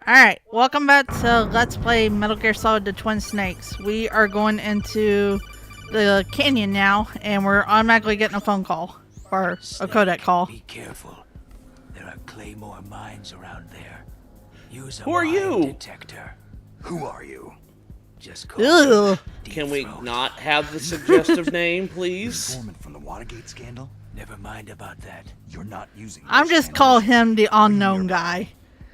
Alright, welcome back to Let's Play Metal Gear Solid: The Twin Snakes. We are going into the canyon now, and we're automatically getting a phone call. Or a codec call. Be careful. There are claymore mines around there. Use a Who are you? mine detector. Who are you? Just call Ugh. Can we not have the suggestive name, please? Informant from the Watergate scandal? Never mind about that. You're not using I'm those just call channels. him the unknown guy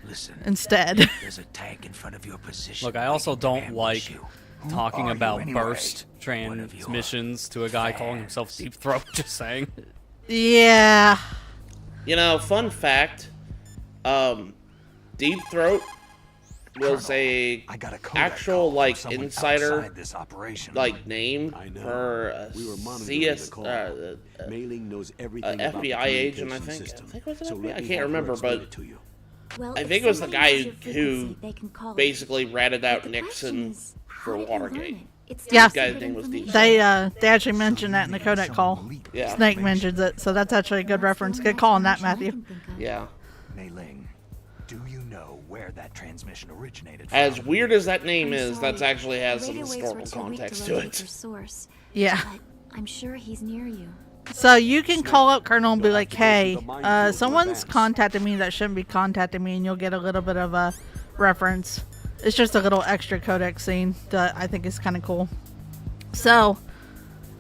Listen. instead. There's a tank in front of your position. Look, I also waiting to don't ambush like you. talking are you about anyway? burst transmissions to a guy calling himself Deep Throat, just saying. Yeah. You know, fun fact, Deep Throat was a I got a codec actual, call from like, someone insider, outside this operation. like, name I know. for We were monitoring CS, the call. Mailing knows everything about the FBI agent, I communication think. system. I think it was an So FBI. let I me can't have her remember, explain but it to you. Well, I if think it was the somebody guy knows your who frequency, they can call it. basically ratted out But the question Nixon is, for how did you learn Watergate. it? It's Yeah. top This guy's secret name was Deep information. They actually mentioned that in the codec call. Yeah. Snake mentions it, so that's actually a good reference. Good call on that, Matthew. Yeah. Mei Ling, do you know where that transmission originated from? As weird as that name I'm is, sorry, that actually has the some radio waves historical were too weak context to to locate it. your source, Yeah. but I'm sure he's near you. So you can call up Colonel and be like, hey, the minefield to someone's advance. contacted me that shouldn't be contacting me, and you'll get a little bit of a reference. It's just a little extra codec scene that I think is kind of cool. So,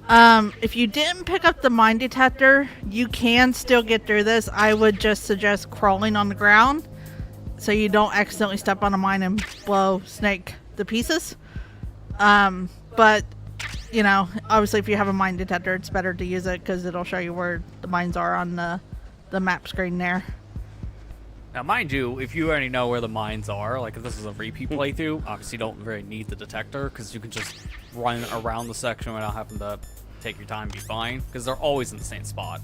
if you didn't pick up the mine detector, you can still get through this. I would just suggest crawling on the ground so you don't accidentally step on a mine and blow Snake to pieces. But, you know, obviously if you have a mine detector, it's better to use it because it'll show you where the mines are on the map screen there. Now, mind you, if you already know where the mines are, like if this is a repeat playthrough, obviously you don't really need the detector because you can just run around the section without having to take your time and be fine because they're always in the same spot.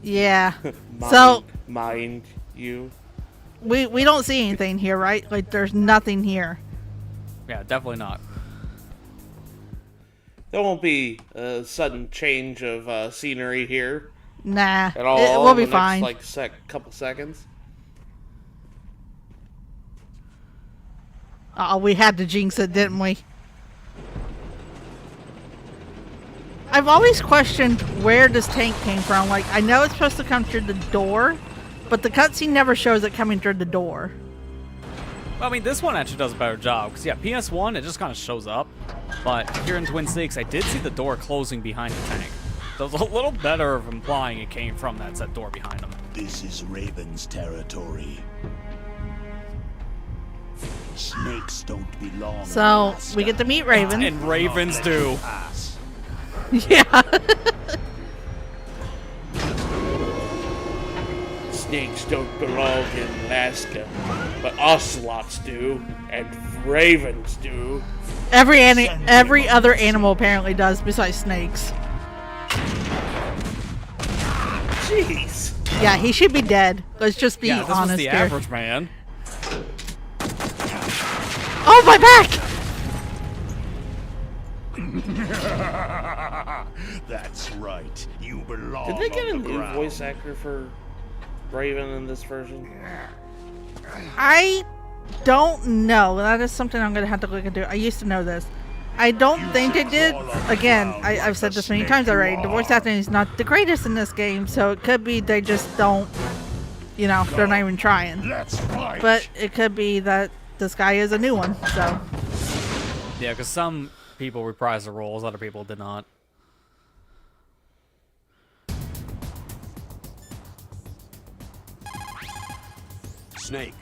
Yeah. So Mind you. we don't see anything here, right? Like there's nothing here. Yeah, definitely not. There won't be a sudden change of scenery here Nah. at all. It will in be the fine. Next, like, couple seconds. Oh, we had to jinx it, didn't we? I've always questioned where this tank came from. Like, I know it's supposed to come through the door, but the cutscene never shows it coming through the door. Well, I mean, this one actually does a better job because, yeah, PS1, it just kind of shows up. But here in Twin Snakes, I did see the door closing behind the tank. So it was a little better of implying it came from that set door behind them. This is Raven's territory. Snakes don't belong. So, we get to meet Raven. And Ravens do. Yeah. Snakes don't belong in Alaska, but ocelots do, and ravens do. Every other animal apparently does besides snakes. Jeez. Yeah, he should be dead. Let's just be Yeah, this was honest the here. average man. Oh, my back! That's right. You belong. Did they get a on the new ground. voice actor for Raven in this version? I don't know. That is something I'm going to have to look into. I used to know this. I don't think they did. Again, I've said this many times already. The voice acting is not the greatest in this game, so it could be they just don't, you know, they're not even trying. Let's fight. But it could be that this guy is a new one, so. Yeah, because some people reprised the roles, other people did not. Snake.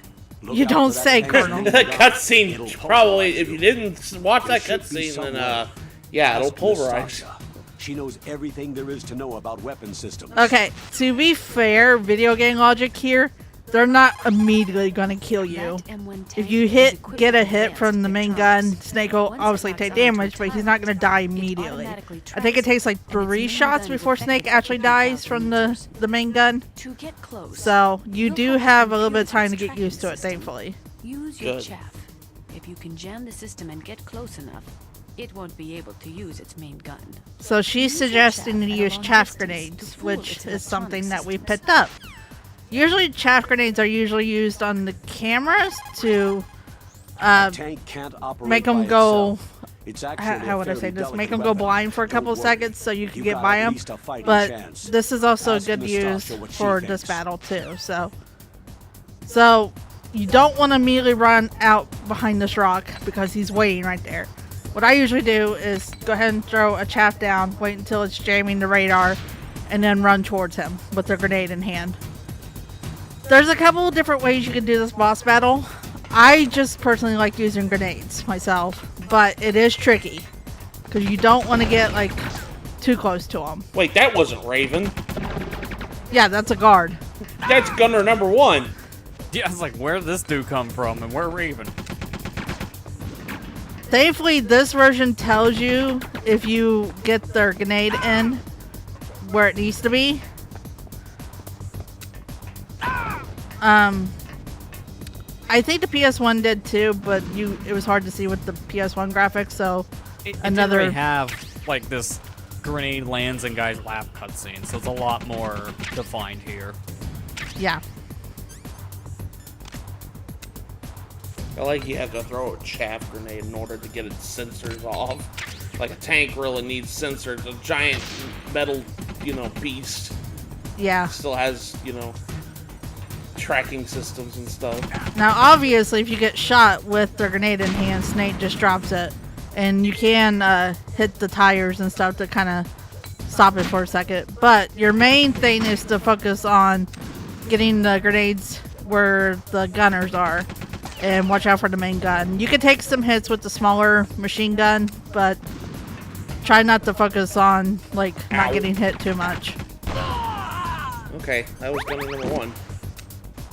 Look You out don't for that say, tank. Colonel. The cutscene It'll probably, pulverize if you you. didn't watch that There should be cutscene, then someone. yeah, it'll Ask pulverize. Nastasha. She knows everything there is to know about weapon systems. Okay, to be fair, video game logic here, they're not immediately going to kill you. If you get a hit from the main gun, Snake will obviously take damage, but he's not going to die immediately. I think it takes like 3 shots before Snake actually dies from the main gun. To get close, So you do have a little bit of time to get used to it, thankfully. use your Good. chaff. If you can jam the system and get close enough, it won't be able to use its main gun. So she's Use your suggesting to chaff at a use long chaff distance grenades, to fool which its is something electronic that we systems. picked up. Usually chaff grenades are usually used on the cameras to Tank can't operate make them by go. itself. It's actually How would I a say fairly this? Make delicate them go weapon. blind for a couple of Don't worry. seconds so you can You get got by at them. least a fighting But chance. this is also Ask good Nastasha use what she for this thinks. battle too. So you don't want to immediately run out behind this rock because he's waiting right there. What I usually do is go ahead and throw a chaff down, wait until it's jamming the radar, and then run towards him with the grenade in hand. There's a couple of different ways you can do this boss battle. I just personally like using grenades myself, but it is tricky because you don't want to get like too close to him. Wait, that wasn't Raven. Yeah, that's a guard. That's gunner number 1. Yeah, I was like, where did this dude come from, and where Raven? Thankfully, this version tells you if you get their grenade in where it needs to be. I think the PS1 did too, but it was hard to see with the PS1 graphics, so It another didn't really have like this grenade lands in guy's lap cutscene, so it's a lot more defined here. yeah. I like you have to throw a chaff grenade in order to get its sensors off. Like a tank really needs sensors. A giant metal, beast Yeah. still has, tracking systems and stuff. Now, obviously, if you get shot with the grenade in hand, Snake just drops it. And you can hit the tires and stuff to kind of stop it for a second. But your main thing is to focus on getting the grenades where the gunners are. And watch out for the main gun. You can take some hits with the smaller machine gun, but try not to focus on, like, not Ow. getting hit too much. Okay, that was gunner number 1.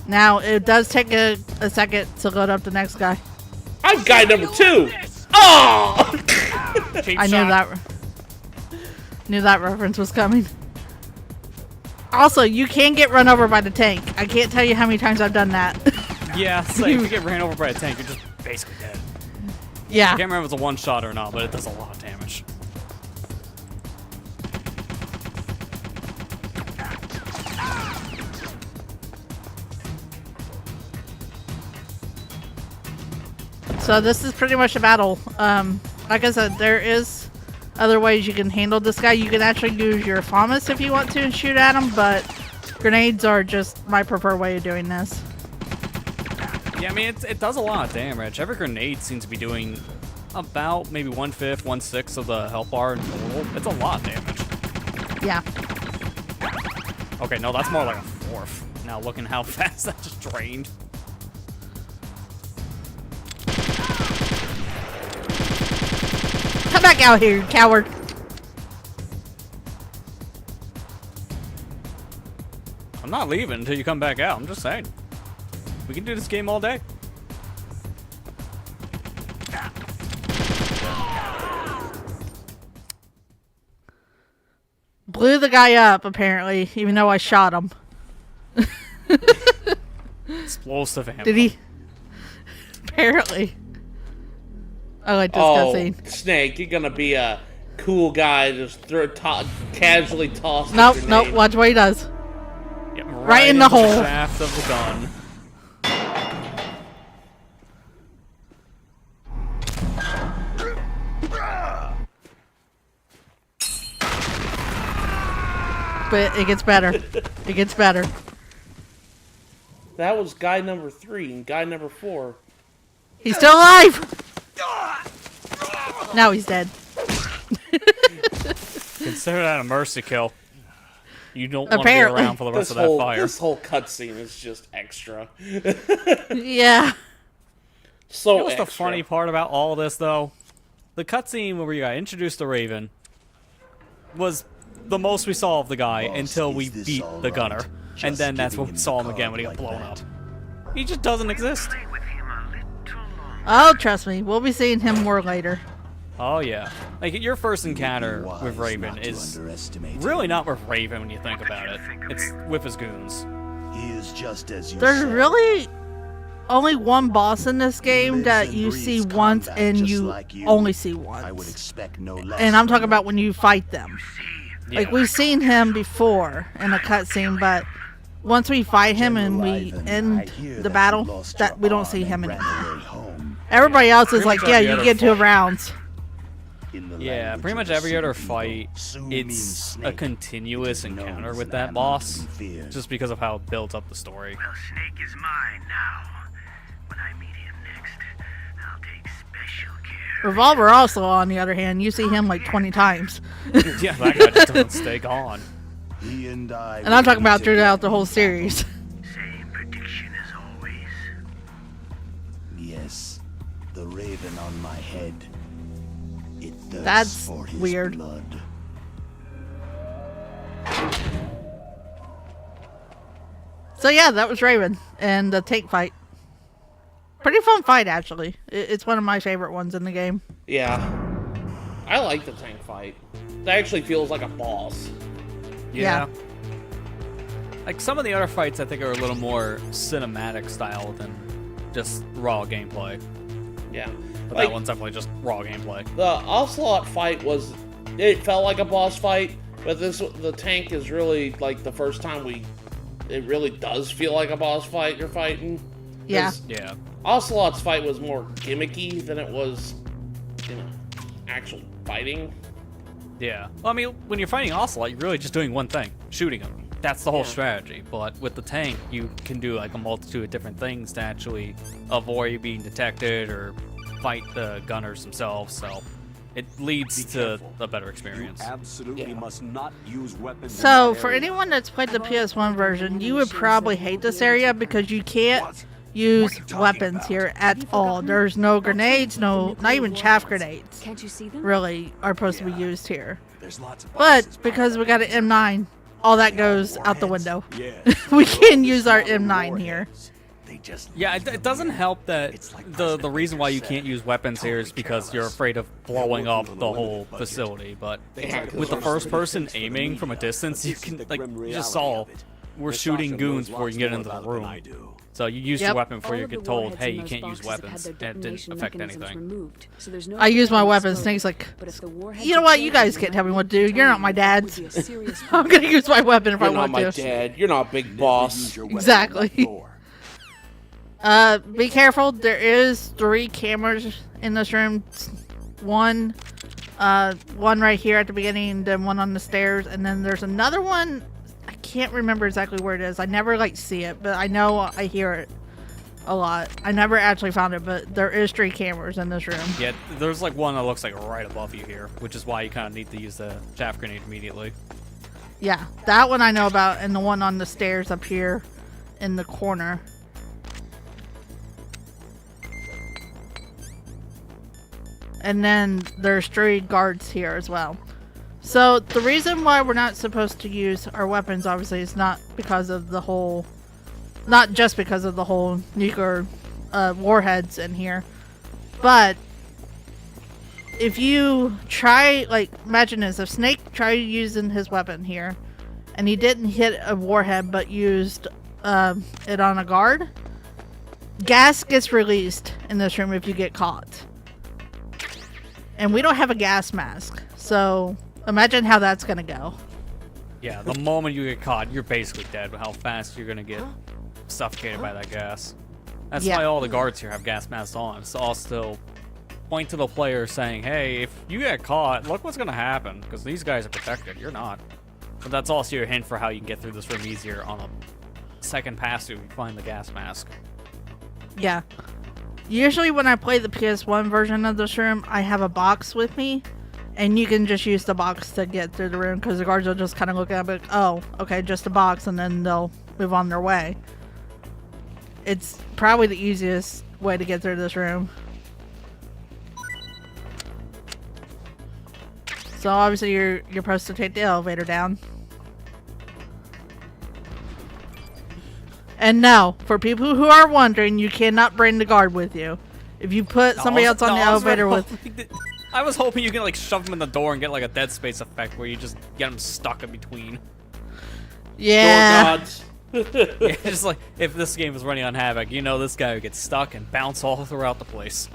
Now, it does take a second to load up the next guy. I'm guy number 2! Oh! Cheap I shot. knew that reference was coming. Also, you can get run over by the tank. I can't tell you how many times I've done that. Yeah, so if you get ran over by a tank, you're just basically dead. I Yeah. can't remember if it's a one-shot or not, but it does a lot of damage. So this is pretty much a battle. Like I said, there is other ways you can handle this guy. You can actually use your FAMAS if you want to and shoot at him, but grenades are just my preferred way of doing this. Yeah, I mean, it does a lot of damage. Every grenade seems to be doing about maybe 1/5, 1/6 of the health bar in total. It's a lot of damage. Yeah. Okay, no, that's more like a 1/4. Now looking how fast that just drained. Come back out here, you coward. I'm not leaving until you come back out. I'm just saying. We can do this game all day. Blew the guy up, apparently, even though I shot him. Explosive ammo. Did he? Apparently. I like this Oh, cutscene. Snake, you're gonna be a cool guy, just casually toss the Nope, grenade. nope, watch what he does. Yep, Right in the into hole. shaft of the gun. But it gets better. It gets better. That was guy number 3 and guy number 4. He's still alive! Now he's dead. Consider that a mercy kill. You don't want to be Apparently. around for the rest of that fire. This whole cutscene is just extra. Yeah. So You know what's the extra. funny part about all this, though? The cutscene where we got introduced to Raven was the most we saw of the guy Boss, until we is this beat all the right? gunner. And Just then that's giving when we him saw the him again when he got card blown like up. that. He just doesn't exist. Oh, trust me. We'll be seeing him more later. Oh, yeah. Like, your first encounter Wise with Raven not to is underestimate really him. not with Raven when you think about it. It's with his goons. He is just as you There's said. really only one boss in this game Lives that and you breathes see once combat and just you like you. only see I would once. expect no less. And I'm from talking you. about when you fight them. Yeah. Like, we've seen him before in a cutscene, but once we fight him and General we Ivan, I end hear the that battle, you lost that your we don't see arm him and ran anymore. away home. Everybody else is Pretty like, much yeah, every you other get 2 fight. rounds. In the Yeah, language pretty of much the every other Sea fight, People, Sue means it's a snake. continuous It's known encounter as with an that animal boss, to be feared. just because of how it builds up the story. Well, Snake is mine now. When I meet him next, I'll take special care. Revolver also, on the other hand, you see him like 20 times. Yeah, that guy just doesn't stay gone. He and I And I'm will talking about meet throughout again the whole in series. Same prediction as always. battle. Yes, the raven on my head. It thirsts That's for his weird. blood. So yeah, that was Raven and the tank fight. Pretty fun fight, actually. It's one of my favorite ones in the game. Yeah. I like the tank fight. That actually feels like a boss. Yeah. Like some of the other fights, I think are a little more cinematic style than just raw gameplay. Yeah. But Like, that one's definitely just raw gameplay. the Ocelot fight was, it felt like a boss fight, but the tank is really like the first time it really does feel like a boss fight you're fighting. Yeah. 'Cause Yeah. Ocelot's fight was more gimmicky than it was, actual fighting. Yeah. Well, I mean, when you're fighting Ocelot, you're really just doing one thing: shooting him. That's the whole Yeah. strategy. But with the tank, you can do like a multitude of different things to actually avoid being detected or fight the gunners themselves. So it leads Be to careful. a better You experience. absolutely Yeah. must not use weapons. in So, that for area. anyone that's played the PS1 version, you would probably hate this area because you can't What? use What are you talking weapons about? here at all. There's no grenades, not even chaff grenades, Can't you see them? really, are supposed to be Yeah. used here. There's lots of boxes But because we got an M9, all that goes out the warheads. window. Yes. We can use our M9 here. They just Yeah, leave it doesn't them help that It's like the President reason why you Lincoln can't said, use weapons here is totally because you're careless. afraid of blowing They're up working the on a whole limited budget. facility. But Yeah, with the Those first are person defense for the aiming from a media, distance, but you this is can the like grim you just reality saw of it. we're Natasha shooting knows goons before lots you get more into the about it than room. I do. So you use Yep. your weapon before All you of the get told, warheads hey, in you those can't use boxes have had weapons. their It didn't detonation affect mechanisms anything. removed, so there's no I use my threat of weapons. explosion. Snake's like, But if the warheads you know are what? You killed guys in can't the tell me what to do. plutonium, You're not my that dads. would be a serious I'm gonna use my weapon if I You're not want my to. dad. You're not a big Never boss. use your weapon on Exactly. that floor. Be careful. There is 3 cameras in this room. One right here at the beginning, then one on the stairs, and then there's another one. I can't remember exactly where it is. I never see it, but I know I hear it a lot. I never actually found it, but there is 3 cameras in this room. Yeah, there's like one that looks like right above you here, which is why you kind of need to use the chaff grenade immediately. Yeah, that one I know about, and the one on the stairs up here in the corner. And then there's 3 guards here as well. So the reason why we're not supposed to use our weapons, obviously, is not just because of the whole nuclear warheads in here, but if you try, like, imagine this: if Snake tried using his weapon here, and he didn't hit a warhead but used it on a guard, gas gets released in this room if you get caught. And we don't have a gas mask, so imagine how that's gonna go. Yeah, the moment you get caught, you're basically dead with how fast you're gonna get suffocated by that gas. That's Yeah. why all the guards here have gas masks on. It's all still point to the player saying, hey, if you get caught, look what's gonna happen, because these guys are protected, you're not. But that's also your hint for how you can get through this room easier on a second pass through if you find the gas mask. Yeah. Usually when I play the PS1 version of this room, I have a box with me, and you can just use the box to get through the room, because the guards will just kind of look at it like, oh, okay, just a box, and then they'll move on their way. It's probably the easiest way to get through this room. So obviously you're supposed to take the elevator down. And no, for people who are wondering, you cannot bring the guard with you. If you put somebody else on the elevator with... I was hoping you could like shove them in the door and get like a Dead Space effect where you just get them stuck in between. Yeah. Door gods. Yeah, just like if this game is running on Havoc, you know this guy would get stuck and bounce all throughout the place.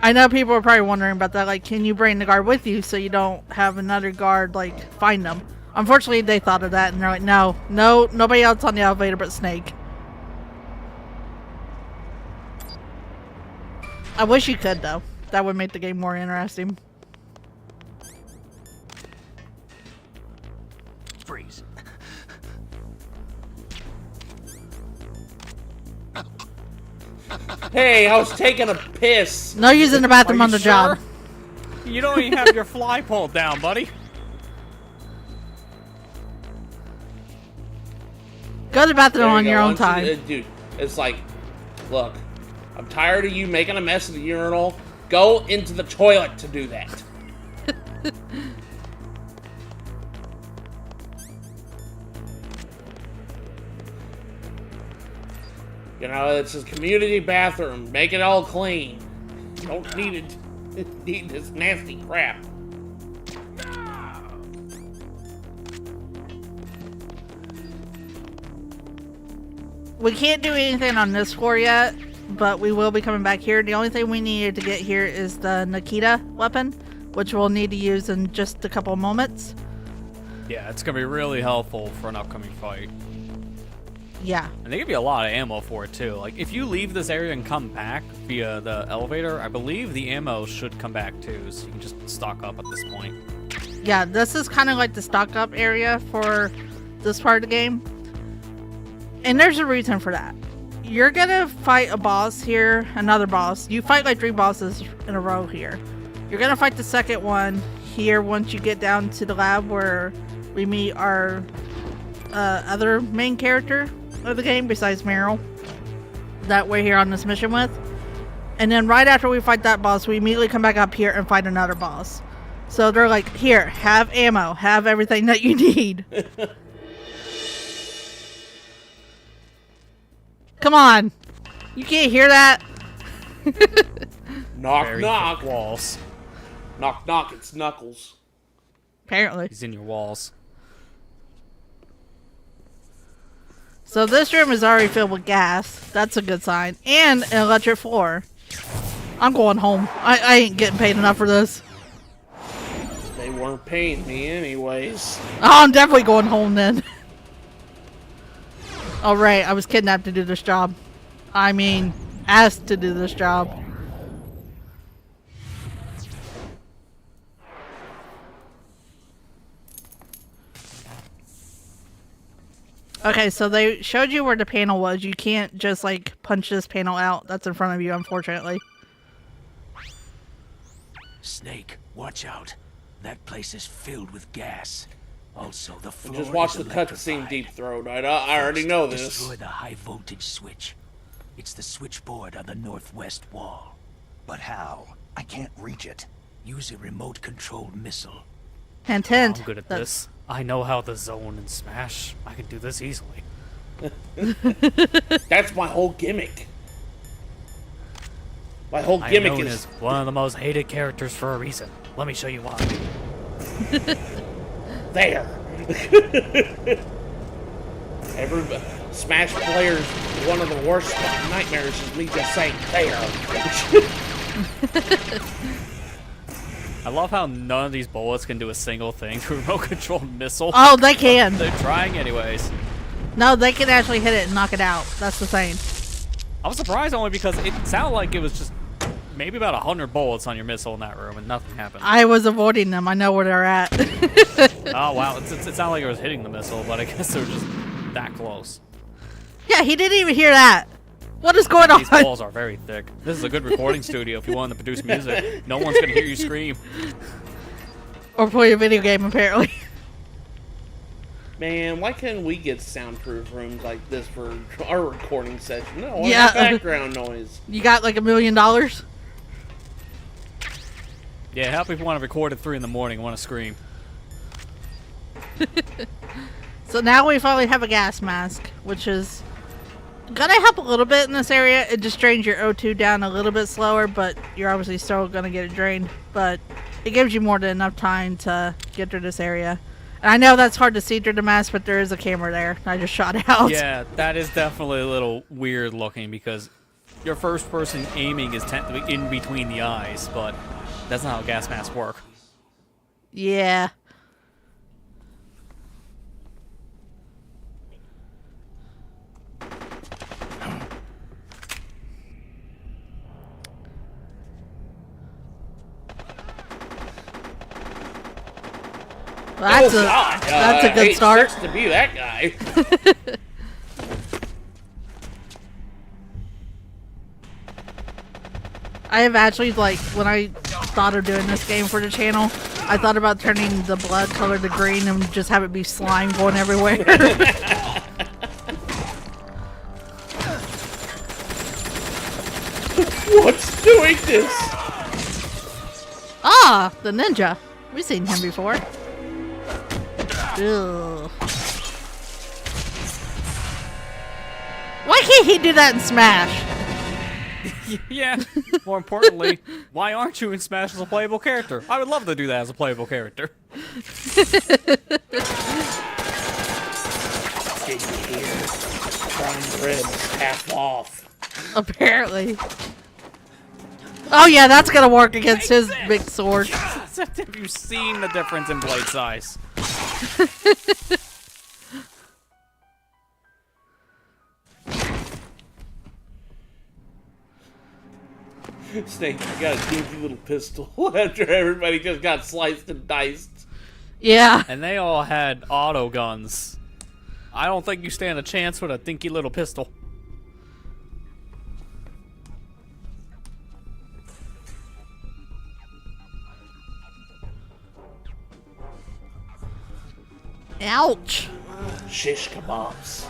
I know people are probably wondering about that. Like, can you bring the guard with you so you don't have another guard, like, find them? Unfortunately, they thought of that, and they're like, no, nobody else on the elevator but Snake. I wish you could, though. That would make the game more interesting. Freeze. Hey, I was taking a piss. No using the bathroom Are on you the job. sure? You don't even have your fly pulled down, buddy. Go to the bathroom There you on go. your own Once you- time. dude, it's like, look, I'm tired of you making a mess in the urinal. Go into the toilet to do that. You know, it's a community bathroom. Make it all clean. You don't need it. Need this nasty crap. We can't do anything on this floor yet, but we will be coming back here. The only thing we needed to get here is the Nikita weapon, which we'll need to use in just a couple of moments. Yeah, it's gonna be really helpful for an upcoming fight. Yeah. And they give you a lot of ammo for it too. Like if you leave this area and come back via the elevator, I believe the ammo should come back too, so you can just stock up at this point. Yeah, this is kind of like the stock up area for this part of the game. And there's a reason for that. You're gonna fight a boss here, another boss. You fight like 3 bosses in a row here. You're gonna fight the second one here once you get down to the lab where we meet our other main character of the game besides Meryl that we're here on this mission with. And then right after we fight that boss, we immediately come back up here and fight another boss. So they're like, here, have ammo, have everything that you need. Come on. You can't hear that? Knock, Very knock. thick walls. Knock, knock. It's Knuckles. Apparently. He's in your walls. So this room is already filled with gas. That's a good sign. And an electric floor. I'm going home. I ain't getting paid enough for this. They weren't paying me anyways. Oh, I'm definitely going home then. All right, I was kidnapped to do this job. I mean, asked to do this job. Okay, so they showed you where the panel was. You can't just like punch this panel out that's in front of you, unfortunately. Snake, watch out. That place is filled with gas. Also, the floor Just watch is the cutscene, electrified. Deep Throat. I already know this. Destroy the high voltage switch. It's the switchboard on the northwest wall. But how? I can't reach it. Use a remote controlled missile. Hint, hint. I'm good at That- this. I know how to zone and smash. I can do this easily. That's my whole gimmick. My whole I'm gimmick known is as one of the most hated characters for a reason. Let me show you why. there. Every Smash players, one of the worst nightmares is me just saying there. I love how none of these bullets can do a single thing to a remote controlled missile. Oh, they can. They're trying anyways. No, they can actually hit it and knock it out. That's the thing. I was surprised only because it sounded like it was just maybe about 100 bullets on your missile in that room and nothing happened. I was avoiding them. I know where they're at. Oh wow, it sounded like it was hitting the missile, but I guess they were just that close. Yeah, he didn't even hear that. What is going on? These walls are very thick. This is a good recording studio if you want to produce music. No one's gonna hear you scream. Or play a video game, apparently. Man, why couldn't we get soundproof rooms like this for our recording session? No, I Yeah. want background noise. You got like $1 million? Yeah, help if you want to record at 3 in the morning and want to scream. So now we finally have a gas mask, which is gonna help a little bit in this area. It just drains your O2 down a little bit slower, but you're obviously still gonna get it drained. But it gives you more than enough time to get through this area. And I know that's hard to see through the mask, but there is a camera there. I just shot it out. Yeah, that is definitely a little weird looking because your first person aiming is technically in between the eyes, but that's not how gas masks work. Yeah. That's God, that's a good hate start. sucks to be that guy. I have actually, like, when I thought of doing this game for the channel, I thought about turning the blood color to green and just have it be slime going everywhere. What's doing this? Ah, the ninja. We've seen him before. Ugh. Why can't he do that in Smash? Yeah. More importantly, why aren't you in Smash as a playable character? I would love to do that as a playable character. Did you hear? Prime ribs half off. Apparently. Oh yeah, that's gonna work against his big sword. Have you seen the difference in blade size? Snake, you got a dinky little pistol after everybody just got sliced and diced. Yeah. And they all had auto guns. I don't think you stand a chance with a dinky little pistol. Ouch. Shish kebabs.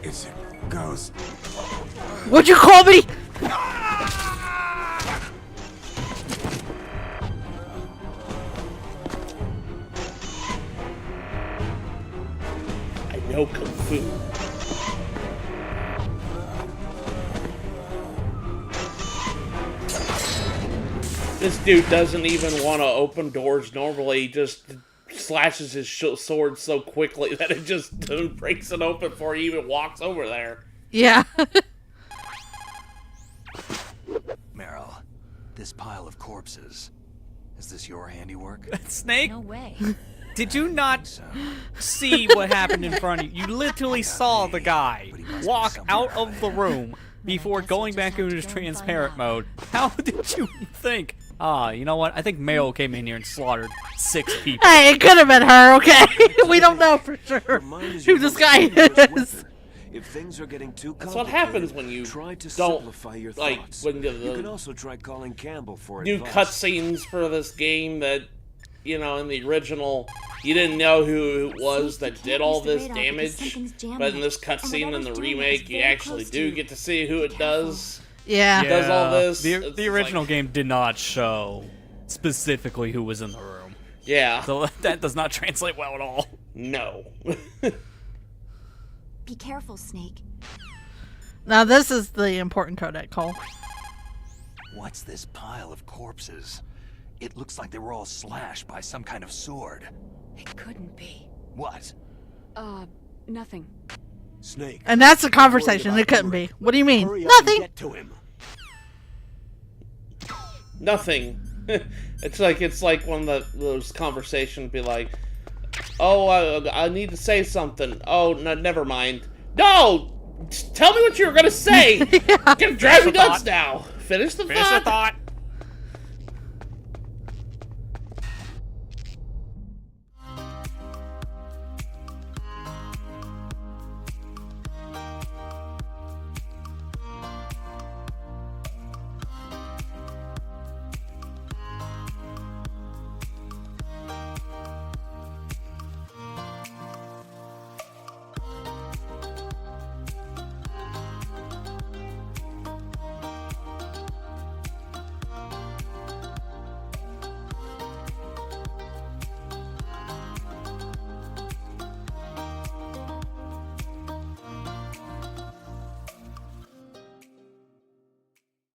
It's a ghost. What'd you call me? I know kung fu. This dude doesn't even want to open doors normally. He just slashes his sword so quickly that it just breaks it open before he even walks over there. Yeah. Meryl, this pile of corpses. Is this your handiwork? Snake, No way. did you not see what happened in front of you? You literally saw the guy walk out of the room before going back into his transparent mode. How did you think? Ah, you know what? I think Mayo came in here and slaughtered 6 people. Hey, it could have been her, okay? We don't know for sure who this guy is. If things are getting too That's what complicated, happens when you try to don't, simplify your like, thoughts. when You the can also try calling Campbell for new advice. cutscenes for this game that, you know, in the original, you didn't know who it was that did all this damage, but in this cutscene in the remake, you actually do get to see who it does. Yeah. Does all this. The It's original like- game did not show specifically who was in the room. Yeah. So that does not translate well at all. No. Be careful, Snake. Now this is the important codec call. What's this pile of corpses? It looks like they were all slashed by some kind of sword. It couldn't be. What? Nothing. Snake. And that's the I'm worried conversation. about It couldn't Henry. be. What do you mean? Hurry up and Nothing. get to him. Nothing. It's like one of those conversations be like, oh, I need to say something. Oh, no, never mind. No! Tell me what you were gonna say! Get driving nuts now! Finish the Finish thought! the thought.